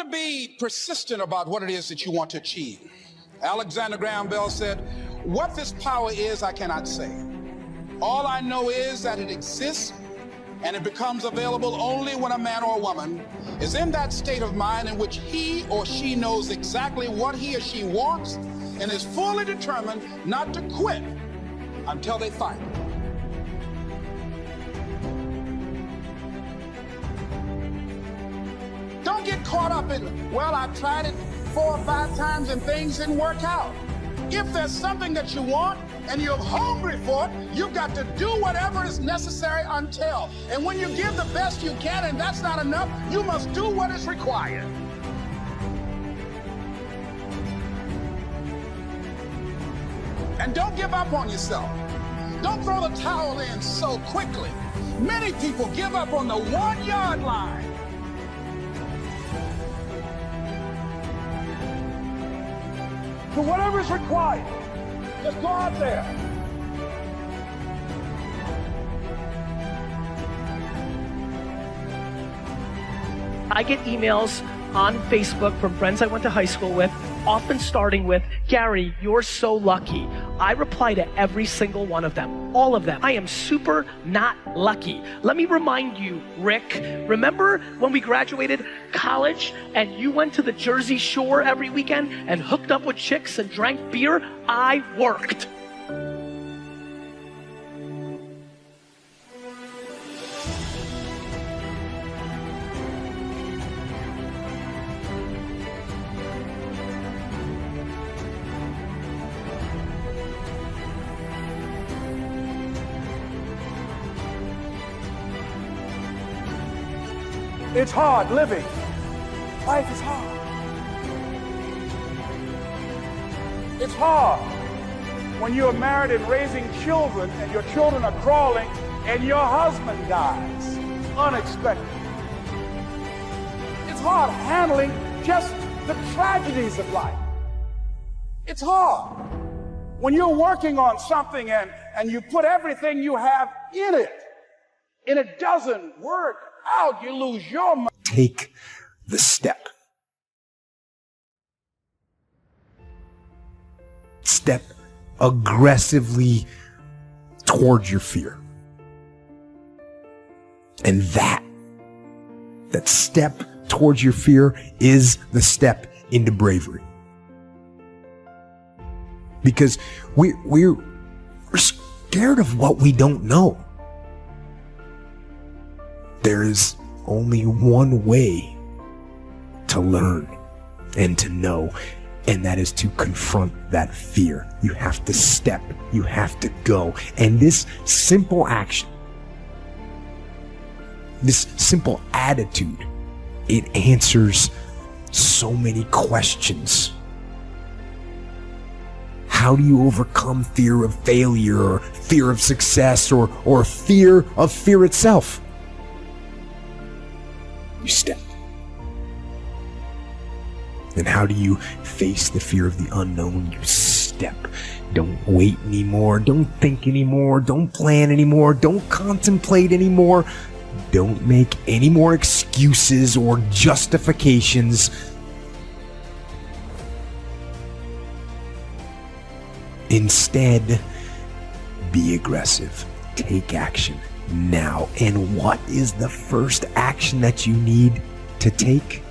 to be persistent about what it is that you want to achieve. Alexander Graham Bell said, "What this power is, I cannot say. All I know is that it exists, and it becomes available only when a man or a woman is in that state of mind in which he or she knows exactly what he or she wants and is fully determined not to quit until they find it." Don't get caught up in, well, I've tried it 4 or 5 times and things didn't work out. If there's something that you want and you're hungry for it, you've got to do whatever is necessary until. And when you give the best you can and that's not enough, you must do what is required. And don't give up on yourself. Don't throw the towel in so quickly. Many people give up on the 1-yard line. Do whatever is required. Just go out there. I get emails on Facebook from friends I went to high school with, often starting with, "Gary, you're so lucky." I reply to every single one of them, all of them. I am super not lucky. Let me remind you, Rick, remember when we graduated college and you went to the Jersey Shore every weekend and hooked up with chicks and drank beer? I worked. It's hard living. Life is hard. It's hard when you're married and raising children and your children are crawling and your husband dies unexpectedly. It's hard handling just the tragedies of life. It's hard when you're working on something and you put everything you have in it and it doesn't work out, you lose your mind. Take the step. Step aggressively towards your fear. And that step towards your fear is the step into bravery. Because we're scared of what we don't know. There is only one way to learn and to know, and that is to confront that fear. You have to step, you have to go. And this simple action, this simple attitude, it answers so many questions. How do you overcome fear of failure, or fear of success, or fear of fear itself? You step. And how do you face the fear of the unknown? You step. Don't wait anymore. Don't think anymore. Don't plan anymore. Don't contemplate anymore. Don't make any more excuses or justifications. Instead, be aggressive. Take action now. And what is the first action that you need to take?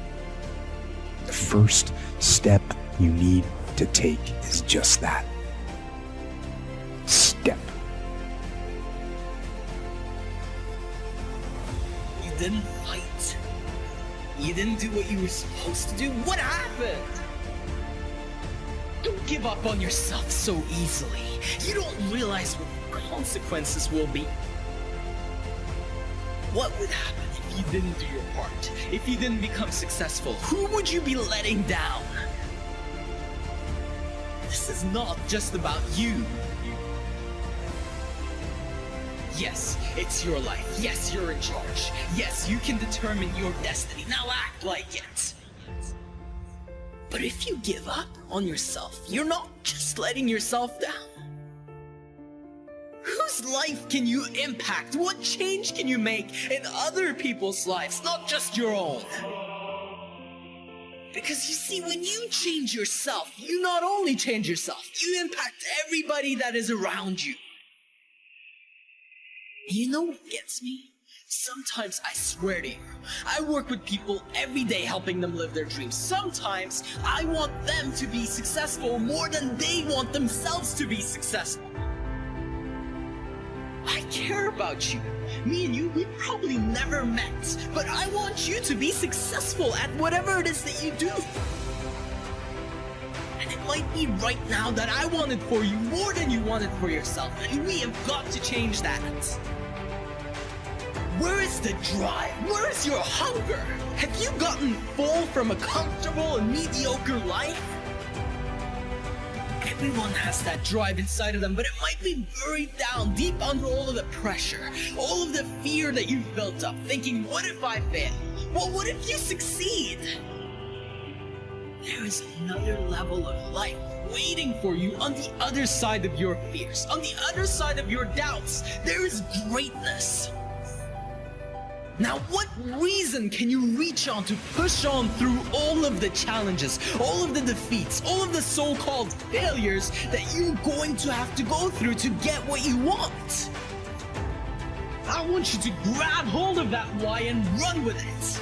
The first step you need to take is just that. Step. You didn't fight. You didn't do what you were supposed to do. What happened? Don't give up on yourself so easily. You don't realize what the consequences will be. What would happen if you didn't do your part? If you didn't become successful? Who would you be letting down? This is not just about you. Yes, it's your life. Yes, you're in charge. Yes, you can determine your destiny. Now act like it. But if you give up on yourself, you're not just letting yourself down. Whose life can you impact? What change can you make in other people's lives, not just your own? Because you see, when you change yourself, you not only change yourself, you impact everybody that is around you. And you know what gets me? Sometimes, I swear to you, I work with people every day helping them live their dreams. Sometimes, I want them to be successful more than they want themselves to be successful. I care about you. Me and you, we probably never met, but I want you to be successful at whatever it is that you do. And it might be right now that I want it for you more than you want it for yourself, and we have got to change that. Where is the drive? Where is your hunger? Have you gotten full from a comfortable and mediocre life? Everyone has that drive inside of them, but it might be buried down deep under all of the pressure, all of the fear that you've built up, thinking, what if I fail? Well, what if you succeed? There is another level of life waiting for you on the other side of your fears, on the other side of your doubts. There is greatness. Now, what reason can you reach on to push on through all of the challenges, all of the defeats, all of the so-called failures that you're going to have to go through to get what you want? I want you to grab hold of that why and run with it.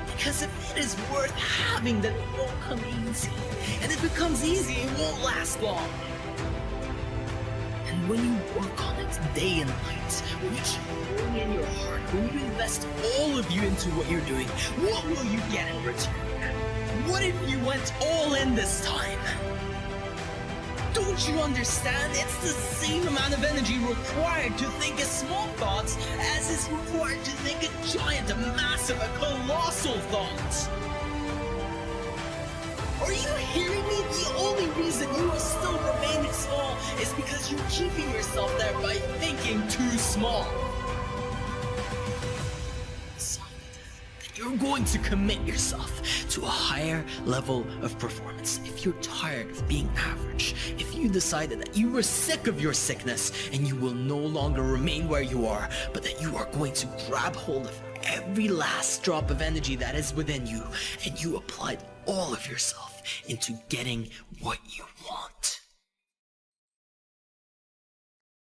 Because if it is worth having, then it won't come easy. And if it comes easy, it won't last long. And when you work on it day and night, when you keep pouring in your heart, when you invest all of you into what you're doing, what will you get in return? What if you went all in this time? Don't you understand? It's the same amount of energy required to think a small thought as is required to think a giant, a massive, a colossal thought. Are you hearing me? The only reason you are still remaining small is because you're keeping yourself there by thinking too small. Decide that you're going to commit yourself to a higher level of performance. If you're tired of being average, if you decided that you were sick of your sickness and you will no longer remain where you are, but that you are going to grab hold of every last drop of energy that is within you, and you applied all of yourself into getting what you want.